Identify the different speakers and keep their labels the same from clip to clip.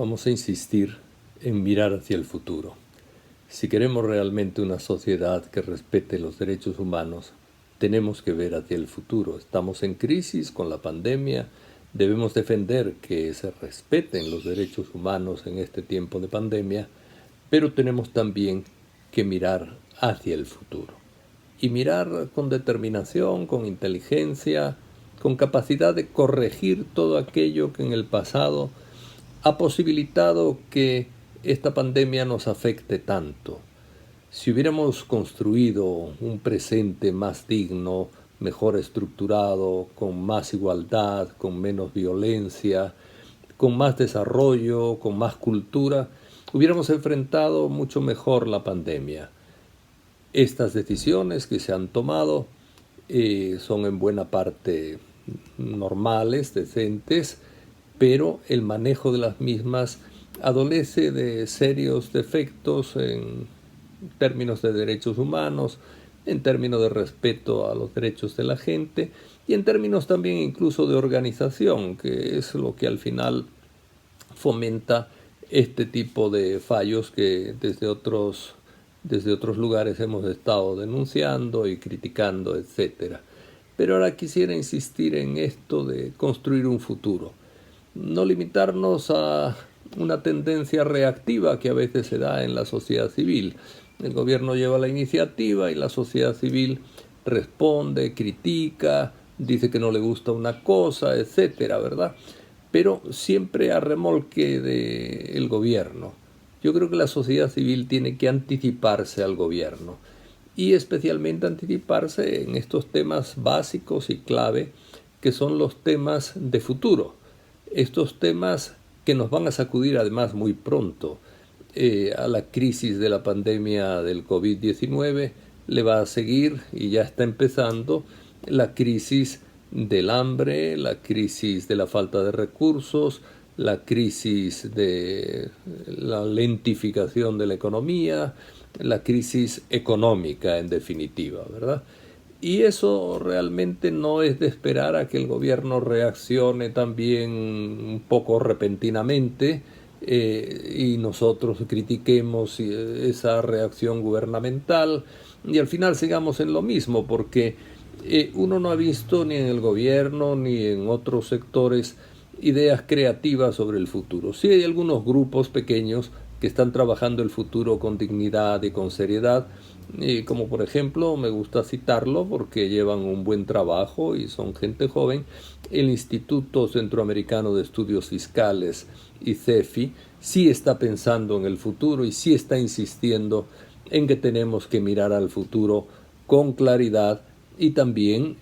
Speaker 1: vamos a insistir en mirar hacia el futuro. Si queremos realmente una sociedad que respete los derechos humanos, tenemos que ver hacia el futuro. Estamos en crisis con la pandemia, debemos defender que se respeten los derechos humanos en este tiempo de pandemia, pero tenemos también que mirar hacia el futuro. Y mirar con determinación, con inteligencia, con capacidad de corregir todo aquello que en el pasado ha posibilitado que esta pandemia nos afecte tanto. Si hubiéramos construido un presente más digno, mejor estructurado, con más igualdad, con menos violencia, con más desarrollo, con más cultura, hubiéramos enfrentado mucho mejor la pandemia. Estas decisiones que se han tomado son en buena parte normales, decentes, pero el manejo de las mismas adolece de serios defectos en términos de derechos humanos, en términos de respeto a los derechos de la gente y en términos también incluso de organización, que es lo que al final fomenta este tipo de fallos que desde otros lugares hemos estado denunciando y criticando, etc. Pero ahora quisiera insistir en esto de construir un futuro. No limitarnos a una tendencia reactiva que a veces se da en la sociedad civil. El gobierno lleva la iniciativa y la sociedad civil responde, critica, dice que no le gusta una cosa, etcétera, ¿verdad? Pero siempre a remolque del gobierno. Yo creo que la sociedad civil tiene que anticiparse al gobierno y especialmente anticiparse en estos temas básicos y clave que son los temas de futuro. Estos temas que nos van a sacudir además muy pronto. A la crisis de la pandemia del COVID-19 le va a seguir, y ya está empezando, la crisis del hambre, la crisis de la falta de recursos, la crisis de la lentificación de la economía, la crisis económica en definitiva, ¿verdad? Y eso realmente no es de esperar a que el gobierno reaccione también un poco repentinamente y nosotros critiquemos esa reacción gubernamental y al final sigamos en lo mismo, porque uno no ha visto ni en el gobierno ni en otros sectores ideas creativas sobre el futuro. Sí hay algunos grupos pequeños que están trabajando el futuro con dignidad y con seriedad, como por ejemplo, me gusta citarlo porque llevan un buen trabajo y son gente joven, el Instituto Centroamericano de Estudios Fiscales, ICEFI, sí está pensando en el futuro y sí está insistiendo en que tenemos que mirar al futuro con claridad y también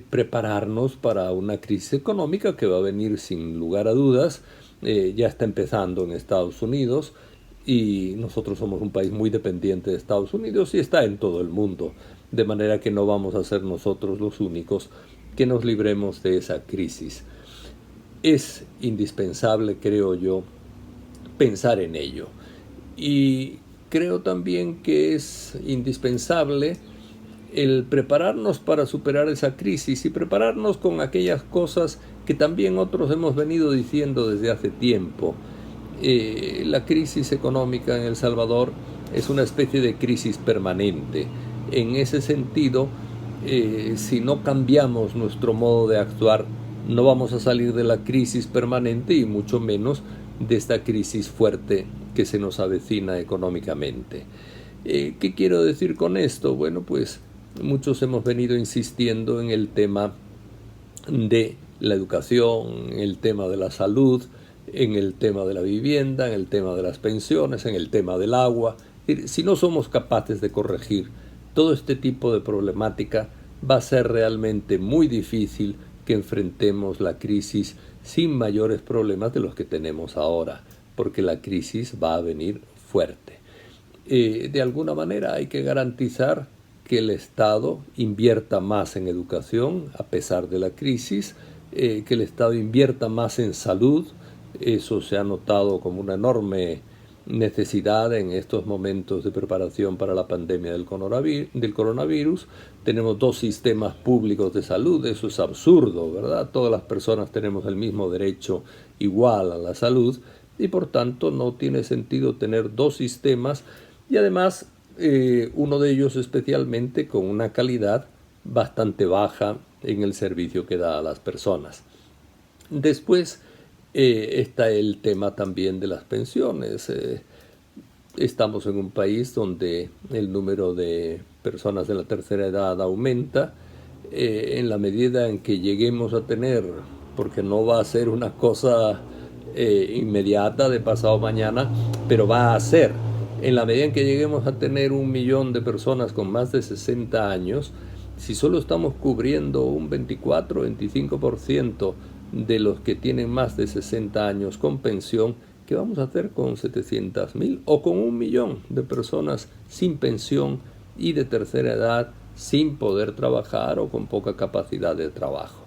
Speaker 1: prepararnos para una crisis económica que va a venir sin lugar a dudas. Ya está empezando en Estados Unidos y nosotros somos un país muy dependiente de Estados Unidos y está en todo el mundo, de manera que no vamos a ser nosotros los únicos que nos libremos de esa crisis. Es indispensable, creo yo, pensar en ello. Y creo también que es indispensable el prepararnos para superar esa crisis y prepararnos con aquellas cosas que también otros hemos venido diciendo desde hace tiempo. La crisis económica en El Salvador es una especie de crisis permanente. En ese sentido, si no cambiamos nuestro modo de actuar, no vamos a salir de la crisis permanente y mucho menos de esta crisis fuerte que se nos avecina económicamente. ¿Qué quiero decir con esto? Bueno, pues muchos hemos venido insistiendo en el tema de la educación, en el tema de la salud, en el tema de la vivienda, en el tema de las pensiones, en el tema del agua. Si no somos capaces de corregir todo este tipo de problemática, va a ser realmente muy difícil que enfrentemos la crisis sin mayores problemas de los que tenemos ahora, porque la crisis va a venir fuerte. De alguna manera hay que garantizar que el Estado invierta más en educación a pesar de la crisis, que el Estado invierta más en salud. Eso se ha notado como una enorme necesidad en estos momentos de preparación para la pandemia del coronavirus. Tenemos dos sistemas públicos de salud, eso es absurdo, ¿verdad? Todas las personas tenemos el mismo derecho igual a la salud, y por tanto no tiene sentido tener dos sistemas y además uno de ellos especialmente con una calidad bastante baja en el servicio que da a las personas. Después está el tema también de las pensiones. Estamos en un país donde el número de personas de la tercera edad aumenta. En la medida en que lleguemos a tener, porque no va a ser una cosa inmediata de pasado mañana, pero va a ser, en la medida en que lleguemos a tener 1 millón de personas con más de 60 años, si solo estamos cubriendo un 24-25% de los que tienen más de 60 años con pensión, ¿qué vamos a hacer con 700,000 o con 1 millón de personas sin pensión y de tercera edad, sin poder trabajar o con poca capacidad de trabajo?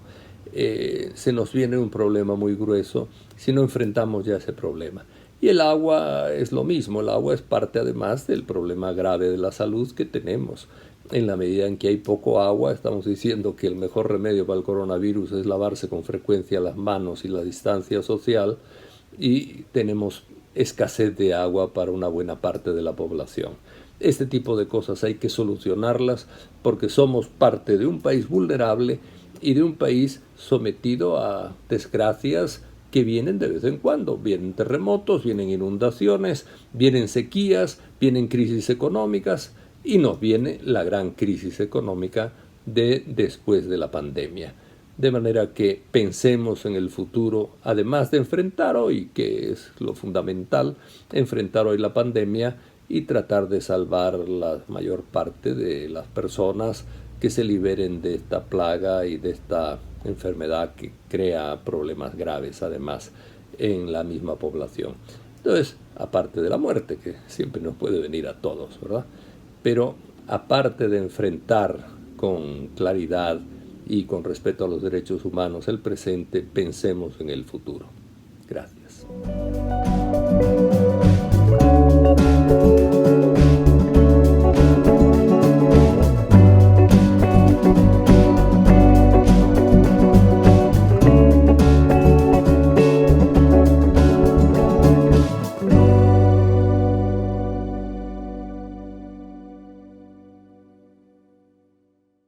Speaker 1: Se nos viene un problema muy grueso si no enfrentamos ya ese problema. Y el agua es lo mismo, el agua es parte además del problema grave de la salud que tenemos. En la medida en que hay poco agua, estamos diciendo que el mejor remedio para el coronavirus es lavarse con frecuencia las manos y la distancia social, y tenemos escasez de agua para una buena parte de la población. Este tipo de cosas hay que solucionarlas porque somos parte de un país vulnerable y de un país sometido a desgracias que vienen de vez en cuando. Vienen terremotos, vienen inundaciones, vienen sequías, vienen crisis económicas y nos viene la gran crisis económica de después de la pandemia. De manera que pensemos en el futuro, además de enfrentar hoy, que es lo fundamental, enfrentar hoy la pandemia y tratar de salvar la mayor parte de las personas que se liberen de esta plaga y de esta enfermedad que crea problemas graves además en la misma población. Entonces, aparte de la muerte, que siempre nos puede venir a todos, ¿verdad? Pero aparte de enfrentar con claridad y con respeto a los derechos humanos el presente, pensemos en el futuro. Gracias.